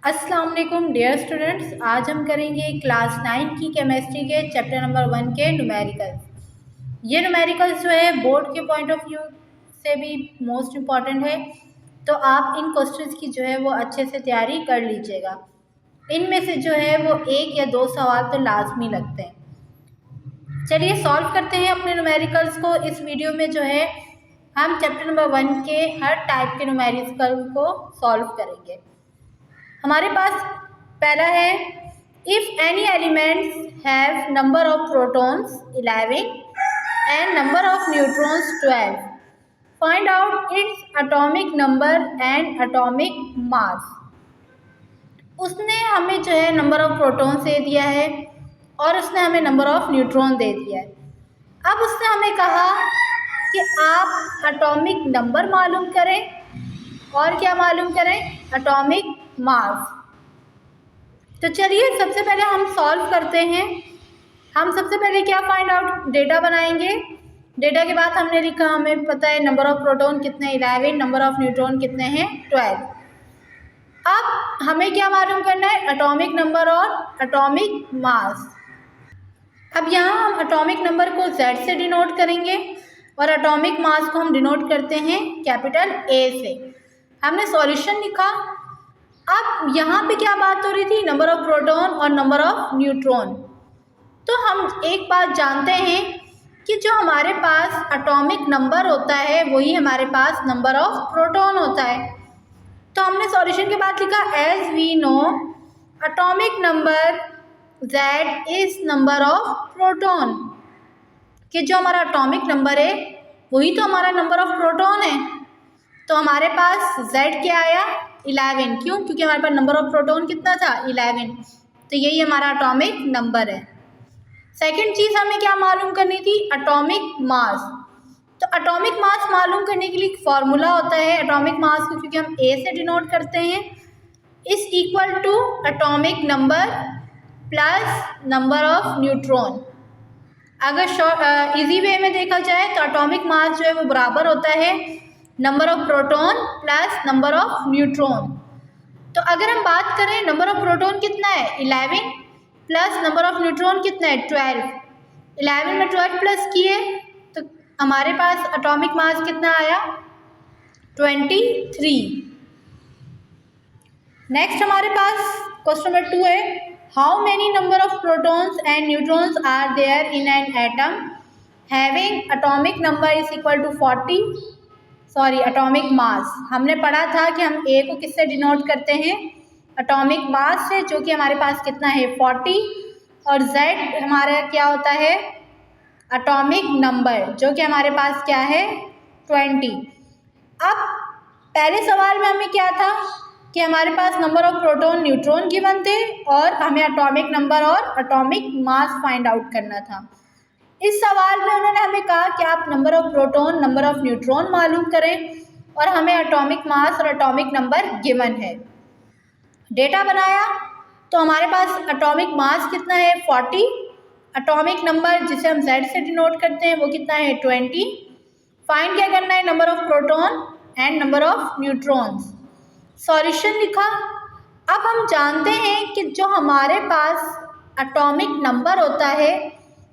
अस्सलाम वालेकुम dear students. आज हम करेंगे क्लास 9 की केमिस्ट्री के चैप्टर नंबर 1 के न्यूमेरिकल्स। ये न्यूमेरिकल्स जो है बोर्ड के पॉइंट ऑफ व्यू से भी मोस्ट इम्पॉर्टेंट है, तो आप इन क्वेश्चंस की जो है वो अच्छे से तैयारी कर लीजिएगा। इनमें से जो है वो 1 या 2 सवाल तो लाजमी लगते हैं। चलिए सॉल्व करते हैं अपने न्यूमेरिकल्स को। इस वीडियो में जो है हम चैप्टर नंबर 1 के हर टाइप के न्यूमेरिकल को सॉल्व करेंगे। हमारे पास पहला है, if any elements have number of protons 11 and number of neutrons 12, find out its atomic number and atomic mass. उसने हमें जो है नंबर ऑफ प्रोटॉन्स दे दिया है और उसने हमें नंबर ऑफ न्यूट्रॉन दे दिया है। अब उसने हमें कहा कि आप एटॉमिक नंबर मालूम करें और क्या मालूम करें, एटॉमिक मास। तो चलिए सबसे पहले हम सॉल्व करते हैं। हम सबसे पहले क्या फाइंड आउट, डेटा बनाएंगे। डेटा के बाद हमने लिखा, हमें पता है नंबर ऑफ प्रोटॉन कितने 11, नंबर ऑफ न्यूट्रॉन कितने हैं 12। अब हमें क्या मालूम करना है, एटॉमिक नंबर और एटॉमिक मास। अब यहाँ हम एटॉमिक नंबर को Z से डिनोट करेंगे और एटॉमिक मास को हम डिनोट करते हैं कैपिटल A से। हमने सॉल्यूशन लिखा। अब यहाँ पे क्या बात हो रही थी, नंबर ऑफ प्रोटॉन और नंबर ऑफ न्यूट्रॉन। तो हम एक बात जानते हैं कि जो हमारे पास एटॉमिक नंबर होता है वही हमारे पास नंबर ऑफ प्रोटॉन होता है। तो हमने सॉल्यूशन के बाद लिखा, as we know atomic number Z is number of proton, कि जो हमारा एटॉमिक नंबर है वही तो हमारा नंबर ऑफ प्रोटॉन है। तो हमारे पास Z क्या आया, 11। क्यों? क्योंकि हमारे पास नंबर ऑफ प्रोटॉन कितना था, 11। तो यही हमारा एटॉमिक नंबर है। सेकंड चीज़ हमें क्या मालूम करनी थी, एटॉमिक मास। तो एटॉमिक मास मालूम करने के लिए एक फार्मूला होता है। एटॉमिक मास को क्योंकि हम A से डिनोट करते हैं, is equal to atomic number plus number of neutron. अगर इजी वे में देखा जाए तो एटॉमिक मास जो है वो बराबर होता है number of proton plus number of neutron. तो अगर हम बात करें, नंबर ऑफ प्रोटॉन कितना है 11 प्लस नंबर ऑफ न्यूट्रॉन कितना है 12। 11 में 12 प्लस किए तो हमारे पास एटॉमिक मास कितना आया 23। नेक्स्ट हमारे पास क्वेश्चन नंबर 2 है, how many number of protons and neutrons are there in an atom having atomic number is equal to 40, atomic mass. हमने पढ़ा था कि हम A को किससे डिनोट करते हैं, एटॉमिक मास से, जो कि हमारे पास कितना है 40, और Z हमारा क्या होता है, एटॉमिक नंबर, जो कि हमारे पास क्या है 20। अब पहले सवाल में हमें क्या था कि हमारे पास number of proton neutron given थे और हमें एटॉमिक नंबर और एटॉमिक मास फाइंड आउट करना था। इस सवाल में उन्होंने हमें कहा कि आप number of proton number of neutron मालूम करें और हमें एटॉमिक मास और एटॉमिक नंबर गिवन है। डेटा बनाया तो हमारे पास एटॉमिक मास कितना है 40, एटॉमिक नंबर जिसे हम Z से डिनोट करते हैं वो कितना है 20। फाइंड क्या करना है, number of proton and number of neutrons. Solution लिखा। अब हम जानते हैं कि जो हमारे पास एटॉमिक नंबर होता है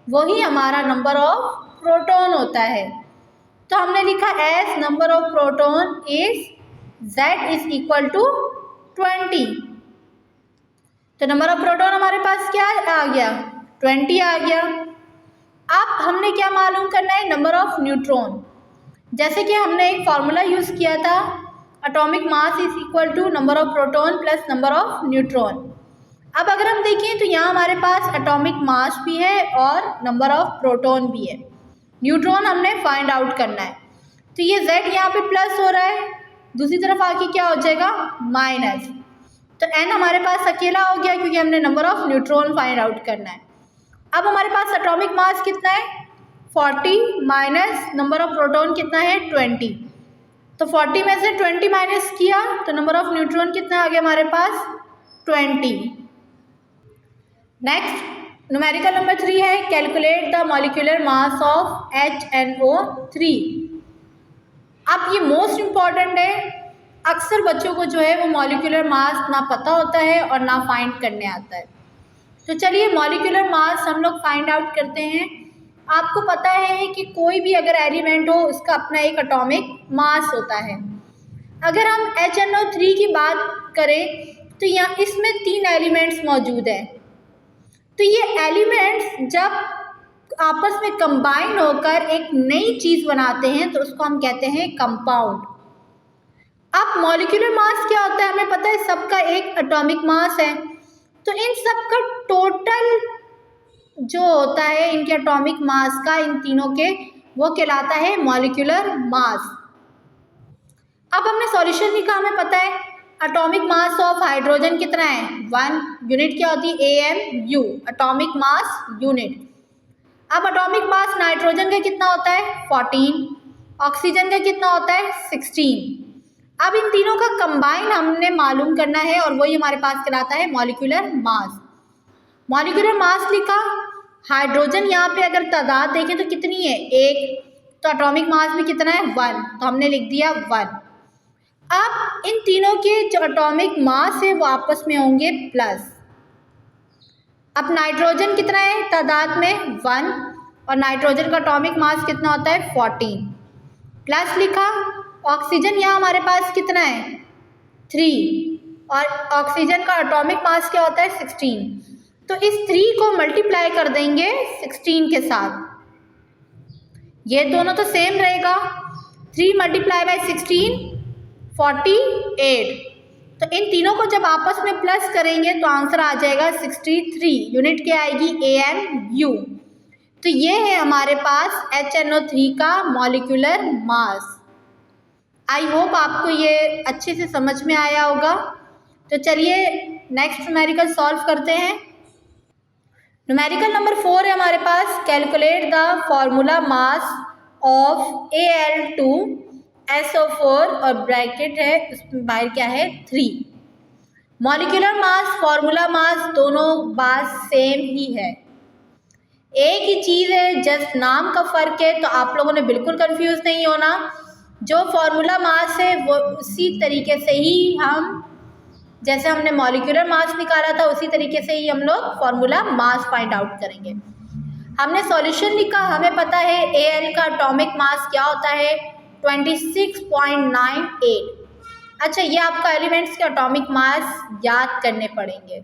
वही हमारा नंबर ऑफ प्रोटॉन होता है। तो हमने लिखा, as number of proton is Z is equal to 20। तो नंबर ऑफ प्रोटॉन हमारे पास क्या आ गया 20 आ गया। अब हमने क्या मालूम करना है, नंबर ऑफ न्यूट्रॉन। जैसे कि हमने एक फार्मूला यूज़ किया था, atomic mass is equal to number of proton plus number of neutron. अब अगर हम देखें तो यहाँ हमारे पास एटॉमिक मास भी है और नंबर ऑफ प्रोटॉन भी है। न्यूट्रॉन हमने फाइंड आउट करना है। तो ये Z यहाँ पे प्लस हो रहा है, दूसरी तरफ आके क्या हो जाएगा माइनस। तो N हमारे पास अकेला हो गया क्योंकि हमने number of neutron find out करना है। अब हमारे पास एटॉमिक मास कितना है 40 माइनस नंबर ऑफ प्रोटॉन कितना है 20। तो 40 में से 20 माइनस किया तो नंबर ऑफ न्यूट्रॉन कितना आ गया हमारे पास 20। नेक्स्ट न्यूमेरिकल नंबर 3 है, calculate the molecular mass of HNO3। अब ये मोस्ट इम्पॉर्टेंट है अक्सर बच्चों को जो है वो मॉलिक्यूलर मास ना पता होता है और ना फाइंड करने आता है। तो चलिए मॉलिक्यूलर मास हम लोग फाइंड आउट करते हैं। आपको पता है कि कोई भी अगर एलिमेंट हो उसका अपना एक एटॉमिक मास होता है। अगर हम HNO3 की बात करें तो यहाँ इसमें 3 एलिमेंट्स मौजूद हैं। तो ये एलिमेंट्स जब आपस में कंबाइन होकर एक नई चीज़ बनाते हैं तो उसको हम कहते हैं कंपाउंड। अब मॉलिक्यूलर मास क्या होता है हमें पता है, सबका एक एटॉमिक मास है। तो इन सब का टोटल जो होता है इनके एटॉमिक मास का, इन तीनों के, वो कहलाता है मॉलिक्यूलर मास। अब हमने सॉल्यूशन लिखा, हमें पता है एटॉमिक मास ऑफ हाइड्रोजन कितना है 1, यूनिट क्या होती है AMU, एटॉमिक मास यूनिट। अब एटॉमिक मास नाइट्रोजन का कितना होता है 14, ऑक्सीजन का कितना होता है 16। अब इन तीनों का कंबाइन हमने मालूम करना है और वही हमारे पास कहलाता है मॉलिक्यूलर मास। मॉलिक्यूलर मास लिखा, हाइड्रोजन यहाँ पे अगर तादाद देखें तो कितनी है 1, तो एटॉमिक मास भी कितना है 1, तो हमने लिख दिया 1। अब इन तीनों के जो एटॉमिक मास है वो आपस में होंगे प्लस। अब नाइट्रोजन कितना है तादाद में 1 और नाइट्रोजन का एटॉमिक मास कितना होता है 14, प्लस लिखा। ऑक्सीजन यहाँ हमारे पास कितना है 3 और ऑक्सीजन का एटॉमिक मास क्या होता है 16। तो इस 3 को मल्टीप्लाई कर देंगे 16 के साथ, ये दोनों तो सेम रहेगा। 3 मल्टीप्लाई बाई 16 48। तो इन तीनों को जब आपस में प्लस करेंगे तो आंसर आ जाएगा 63। यूनिट क्या आएगी AMU। तो ये है हमारे पास HNO3 का मॉलिक्यूलर मास। आई होप आपको ये अच्छे से समझ में आया होगा। तो चलिए नेक्स्ट न्यूमेरिकल सॉल्व करते हैं। न्यूमेरिकल नंबर 4 है हमारे पास, calculate the formula mass of Al2SO4 और ब्रैकेट है उसमें बाहर क्या है 3। मॉलिक्यूलर मास फॉर्मूला मास दोनों बात सेम ही है, एक ही चीज़ है, जस्ट नाम का फ़र्क है। तो आप लोगों ने बिल्कुल कंफ्यूज नहीं होना, जो फॉर्मूला मास है वो उसी तरीके से ही हम, जैसे हमने मॉलिक्यूलर मास निकाला था उसी तरीके से ही हम लोग फॉर्मूला मास फाइंड आउट करेंगे। हमने सॉल्यूशन लिखा, हमें पता है Al का एटॉमिक मास क्या होता है 26.98। अच्छा, ये आपका एलिमेंट्स के एटॉमिक मास याद करने पड़ेंगे।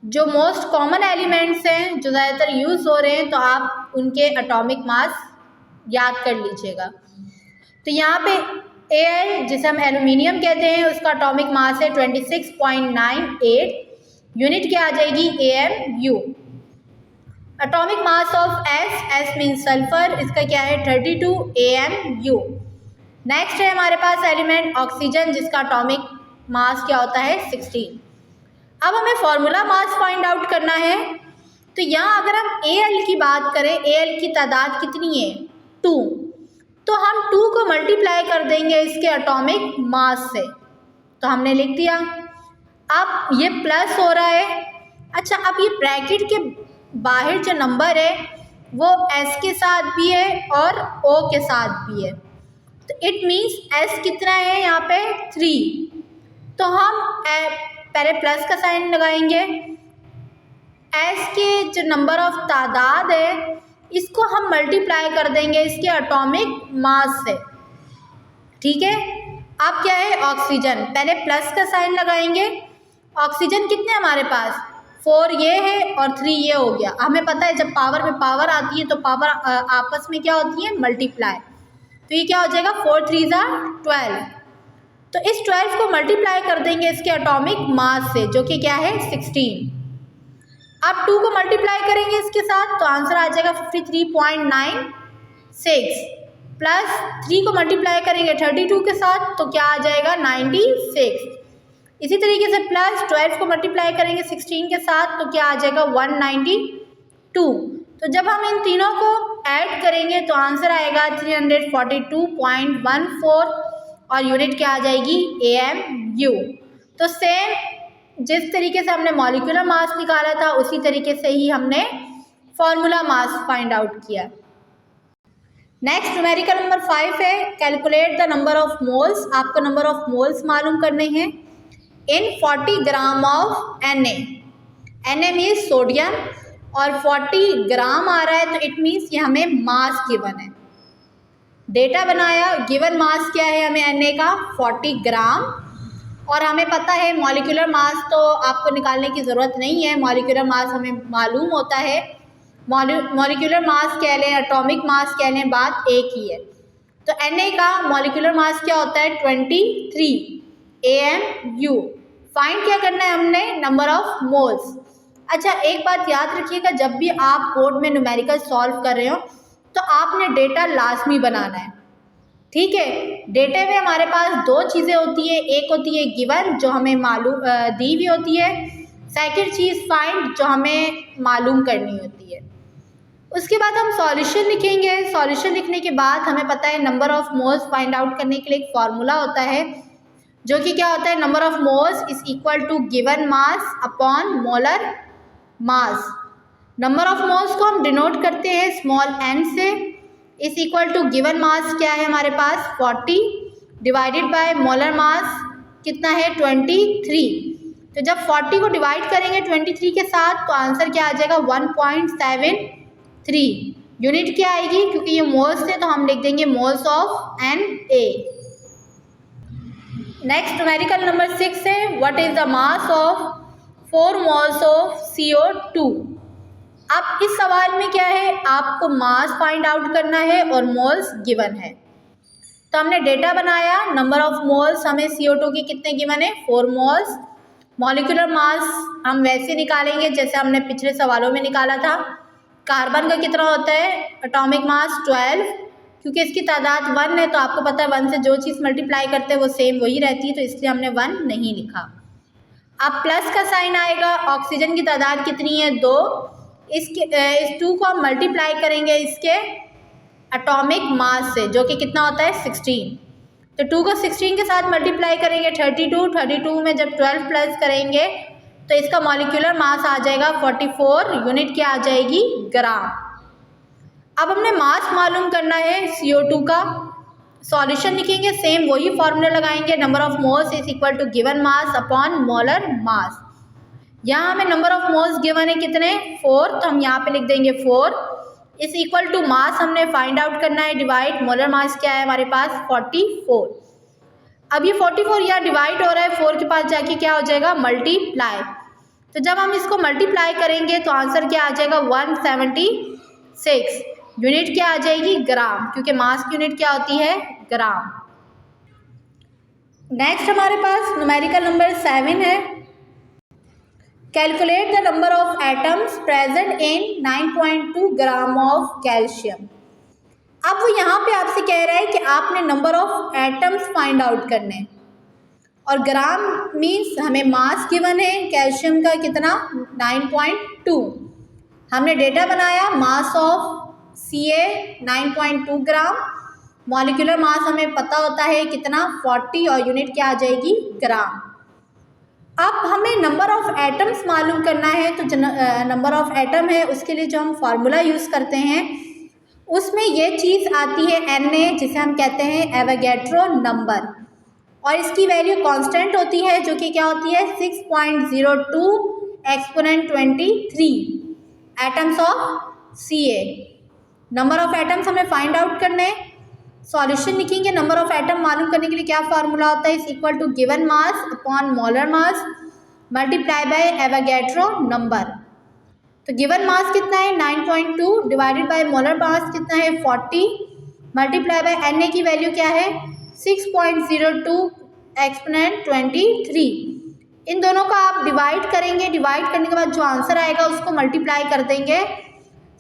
जो मोस्ट कॉमन एलिमेंट्स हैं जो ज़्यादातर यूज़ हो रहे हैं तो आप उनके एटॉमिक मास याद कर लीजिएगा। तो यहाँ पे Al जिसे हम एल्यूमिनियम कहते हैं उसका एटॉमिक मास है 26.98, यूनिट क्या आ जाएगी AMU। Atomic mass of S mean sulphur, इसका क्या है 32 AMU। नेक्स्ट है हमारे पास एलिमेंट ऑक्सीजन जिसका एटॉमिक मास क्या होता है 16। अब हमें फॉर्मूला मास फाइंड आउट करना है। तो यहाँ अगर हम Al की बात करें, Al की तादाद कितनी है 2, तो हम 2 को मल्टीप्लाई कर देंगे इसके एटॉमिक मास से, तो हमने लिख दिया। अब ये प्लस हो रहा है। अच्छा, अब ये ब्रैकेट के बाहर जो नंबर है वो S के साथ भी है और O के साथ भी है, तो इट मीन्स S कितना है यहाँ पे 3, तो हम पहले प्लस का साइन लगाएंगे। S के जो नंबर ऑफ तादाद है इसको हम मल्टीप्लाई कर देंगे इसके एटॉमिक मास से, ठीक है। अब क्या है ऑक्सीजन, पहले प्लस का साइन लगाएंगे। ऑक्सीजन कितने हमारे पास 4 ये है और 3 ये हो गया। हमें पता है जब पावर में पावर आती है तो पावर आपस में क्या होती है मल्टीप्लाई, तो ये क्या हो जाएगा 4 3 12। तो इस 12 को मल्टीप्लाई कर देंगे इसके एटॉमिक मास से जो कि क्या है 16। अब 2 को मल्टीप्लाई करेंगे इसके साथ तो आंसर आ जाएगा 53.96, प्लस 3 को मल्टीप्लाई करेंगे 32 के साथ तो क्या आ जाएगा 96। इसी तरीके से प्लस 12 को मल्टीप्लाई करेंगे 16 के साथ तो क्या आ जाएगा 192। तो जब हम इन तीनों को ऐड करेंगे तो आंसर आएगा 342.14 और यूनिट क्या आ जाएगी AMU। तो सेम जिस तरीके से हमने मॉलिक्यूलर मास निकाला था उसी तरीके से ही हमने फॉर्मूला मास फाइंड आउट किया। नेक्स्ट न्यूमेरिकल नंबर 5 है calculate the number of moles. आपको नंबर ऑफ मोल्स मालूम करने हैं इन 40 gram of Na means sodium और 40 ग्राम आ रहा है तो इट मीन्स ये हमें मास गिवन है। डेटा बनाया, गिवन मास क्या है हमें Na का 40 ग्राम और हमें पता है मॉलिक्यूलर मास तो आपको निकालने की ज़रूरत नहीं है, मॉलिक्यूलर मास हमें मालूम होता है। मॉलिक्यूलर मास कह लें, एटॉमिक मास कह लें, बात एक ही है। तो Na का मॉलिक्यूलर मास क्या होता है 23 AMU। फाइंड क्या करना है हमने, नंबर ऑफ मोल्स। अच्छा एक बात याद रखिएगा, जब भी आप बोर्ड में न्यूमेरिकल सॉल्व कर रहे हो तो आपने डेटा लाजमी बनाना है, ठीक है। डेटे में हमारे पास दो चीज़ें होती है, एक होती है गिवन जो हमें मालूम दी हुई होती है, सेकंड चीज़ फाइंड जो हमें मालूम करनी होती है। उसके बाद हम सॉल्यूशन लिखेंगे। सॉल्यूशन लिखने के बाद हमें पता है number of moles find out करने के लिए एक फार्मूला होता है जो कि क्या होता है, number of moles is equal to given mass upon molar mass. Number of moles को हम डिनोट करते हैं स्मॉल n से, is equal to given mass क्या है हमारे पास 40 डिवाइडेड बाय मोलर मास कितना है 23। तो जब 40 को डिवाइड करेंगे 23 के साथ तो आंसर क्या आ जाएगा 1.73। यूनिट क्या आएगी, क्योंकि ये मोल्स थे तो हम लिख देंगे moles of Na। Next numerical number 6 है what is the mass of 4 moles of CO2। अब इस सवाल में क्या है, आपको मास फाइंड आउट करना है और मोल्स गिवन है। तो हमने डेटा बनाया, नंबर ऑफ मोल्स हमें CO2 की कितने गिवन है 4 मोल्स। मॉलिक्यूलर मास हम वैसे निकालेंगे जैसे हमने पिछले सवालों में निकाला था। कार्बन का कितना होता है एटॉमिक मास 12, क्योंकि इसकी तादाद 1 है तो आपको पता है 1 से जो चीज़ मल्टीप्लाई करते हैं वो सेम वही रहती है, तो इसलिए हमने 1 नहीं लिखा। अब प्लस का साइन आएगा, ऑक्सीजन की तादाद कितनी है 2, इस 2 को हम मल्टीप्लाई करेंगे इसके एटॉमिक मास से जो कि कितना होता है 16। तो 2 को 16 के साथ मल्टीप्लाई करेंगे 32 में जब 12 प्लस करेंगे तो इसका मॉलिक्यूलर मास आ जाएगा 44। यूनिट क्या आ जाएगी ग्राम। अब हमने मास मालूम करना है CO2 का। सॉल्यूशन लिखेंगे, सेम वही फॉर्मूला लगाएंगे, number of moles is equal to given mass upon molar mass. यहाँ हमें नंबर ऑफ मोल्स गिवन है कितने 4, तो हम यहाँ पे लिख देंगे 4 इज इक्वल टू मास हमने फाइंड आउट करना है डिवाइड मोलर मास क्या है हमारे पास 44। अब ये 44 यहाँ डिवाइड हो रहा है 4 के पास जाके क्या हो जाएगा मल्टीप्लाई। तो जब हम इसको मल्टीप्लाई करेंगे तो आंसर क्या आ जाएगा 176। यूनिट क्या आ जाएगी ग्राम, क्योंकि मास की यूनिट क्या होती है ग्राम। नेक्स्ट हमारे पास न्यूमेरिकल नंबर 7 है calculate the number of atoms present in 9.2 gram of calcium. अब वो यहाँ पे आपसे कह रहा है कि आपने number of atoms find out करने और ग्राम मीन्स हमें मास गिवन है कैल्शियम का कितना 9.2। हमने डेटा बनाया, mass of Ca 9.2 gram, molecular mass हमें पता होता है कितना 40 और यूनिट क्या आ जाएगी ग्राम। अब हमें नंबर ऑफ एटम्स मालूम करना है, तो नंबर ऑफ एटम है उसके लिए जो हम फार्मूला यूज़ करते हैं उसमें ये चीज़ आती है Na, जिसे हम कहते हैं एवोगैड्रो नंबर, और इसकी वैल्यू कांस्टेंट होती है जो कि क्या होती है 6.02 exponent 23 atoms of Ca। Number of atoms हमें फाइंड आउट करने हैं। सॉल्यूशन लिखेंगे, नंबर ऑफ एटम मालूम करने के लिए क्या फार्मूला होता है is equal to given mass upon molar mass multiply by Avogadro number. तो गिवन मास कितना है 9.2 डिवाइडेड बाय मोलर मास कितना है 40 मल्टीप्लाई बाय Na की वैल्यू क्या है 6.02 एक्सपोनेंट 23। इन दोनों का आप डिवाइड करेंगे, डिवाइड करने के बाद जो आंसर आएगा उसको मल्टीप्लाई कर देंगे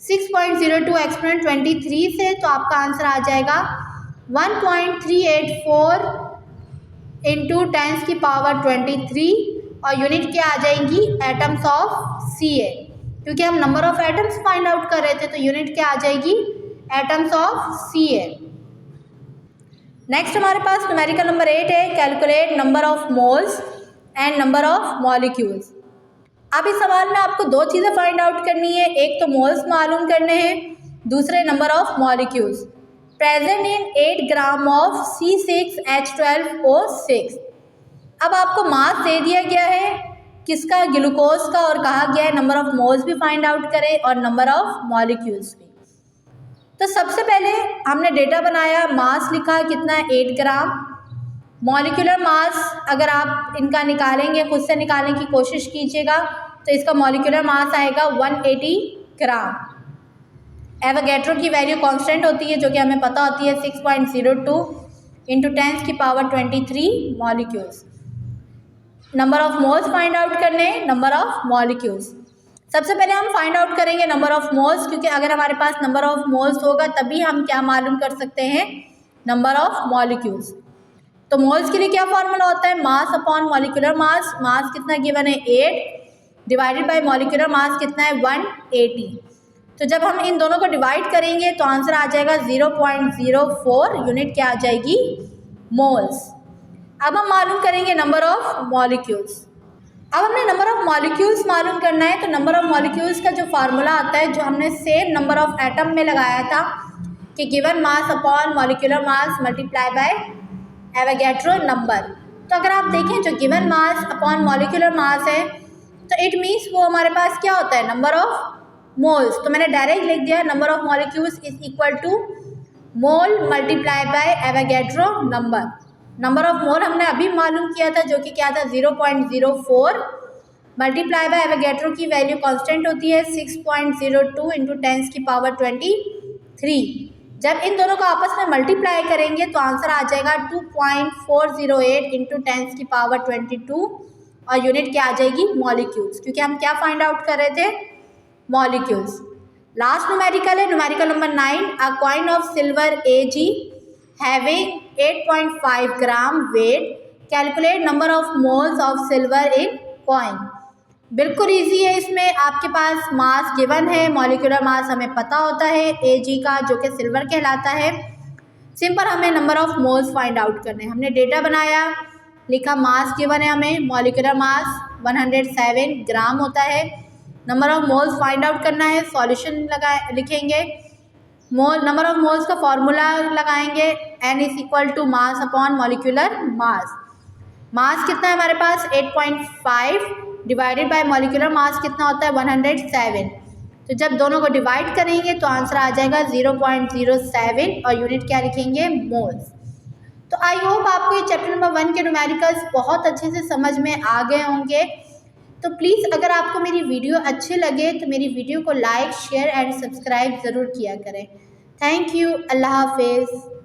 6.02 एक्सपोनेंट 23 से, तो आपका आंसर आ जाएगा 1.384 इंटू 10 की पावर 23 और यूनिट क्या आ जाएंगी एटम्स ऑफ Ca, क्योंकि हम number of atoms find out कर रहे थे तो यूनिट क्या आ जाएगी एटम्स ऑफ Ca। नेक्स्ट हमारे पास न्यूमेरिकल नंबर 8 है calculate number of moles and number of molecules. अब इस सवाल में आपको दो चीज़ें फाइंड आउट करनी है, एक तो मोल्स मालूम करने हैं, दूसरे number of molecules. Present in 8 gram of C6H12O6। अब आपको मास दे दिया गया है किसका, ग्लूकोज का, और कहा गया है नंबर ऑफ मोल्स भी फाइंड आउट करें और नंबर ऑफ मॉलिक्यूल्स भी। तो सबसे पहले हमने डेटा बनाया, मास लिखा कितना है 8 ग्राम। मॉलिक्यूलर मास अगर आप इनका निकालेंगे, खुद से निकालने की कोशिश कीजिएगा, तो इसका मॉलिक्यूलर मास आएगा 180 ग्राम। एवोगैड्रो की वैल्यू कांस्टेंट होती है जो कि हमें पता होती है 6.02 into 10⁻23 molecules. Number of moles find out करने, नंबर ऑफ मॉलिक्यूल्स। सबसे पहले हम फाइंड आउट करेंगे नंबर ऑफ मोल्स, क्योंकि अगर हमारे पास नंबर ऑफ मोल्स होगा तभी हम क्या मालूम कर सकते हैं, नंबर ऑफ मॉलिक्यूल्स। तो मोल्स के लिए क्या फॉर्मूला होता है, मास अपॉन मॉलिक्यूलर मास। मास कितना गिवन है 8 डिवाइडेड बाय मॉलिक्यूलर मास कितना है 180। तो जब हम इन दोनों को डिवाइड करेंगे तो आंसर आ जाएगा 0.04 यूनिट, क्या आ जाएगी, मोल्स। अब हम मालूम करेंगे नंबर ऑफ मॉलिक्यूल्स। अब हमने नंबर ऑफ मॉलिक्यूल्स मालूम करना है, तो नंबर ऑफ मॉलिक्यूल्स का जो फार्मूला आता है, जो हमने सेम नंबर ऑफ एटम में लगाया था कि given mass upon molecular mass multiply by Avogadro number. तो अगर आप देखें जो गिवन मास अपॉन मॉलिक्यूलर मास है, तो इट मीन्स वो हमारे पास क्या होता है, नंबर ऑफ मोल्स। तो मैंने डायरेक्ट लिख दिया number of molecules is equal to mole multiply by Avogadro number. Number of mole हमने अभी मालूम किया था जो कि क्या था 0.04 मल्टीप्लाई बाय एवोगैड्रो की वैल्यू कांस्टेंट होती है 6.02 इंटू 10⁻23। जब इन दोनों को आपस में मल्टीप्लाई करेंगे तो आंसर आ जाएगा 2.408 इंटू 10⁻22 और यूनिट क्या आ जाएगी, मॉलिक्यूल्स, क्योंकि हम क्या फाइंड आउट कर रहे थे, मॉलिक्यूल्स। लास्ट न्यूमेरिकल है numerical number 9। A coin of silver Ag having 8.5 gram weight, calculate number of moles of silver in coin. बिल्कुल इजी है, इसमें आपके पास मास गिवन है, मॉलिक्यूलर मास हमें पता होता है Ag का जो कि सिल्वर कहलाता है। सिंपल हमें number of moles find out करने हैं। हमने डेटा बनाया, लिखा मास गिवन है हमें, मॉलिक्यूलर मास 107 ग्राम होता है। Number of moles find out करना है, सॉल्यूशन लिखेंगे, मोल नंबर ऑफ मोल्स का फॉर्मूला लगाएंगे, n is equal to mass upon molecular mass. Mass कितना है हमारे पास 8.5 डिवाइडेड बाय मॉलिक्यूलर मास कितना होता है 107। तो जब दोनों को डिवाइड करेंगे तो आंसर आ जाएगा 0.07 और यूनिट क्या लिखेंगे, मोल्स। तो आई होप आपको ये चैप्टर नंबर 1 के न्यूमेरिकल्स बहुत अच्छे से समझ में आ गए होंगे। तो प्लीज़ अगर आपको मेरी वीडियो अच्छी लगे तो मेरी वीडियो को लाइक, शेयर एंड सब्सक्राइब ज़रूर किया करें। थैंक यू, अल्लाह हाफिज़।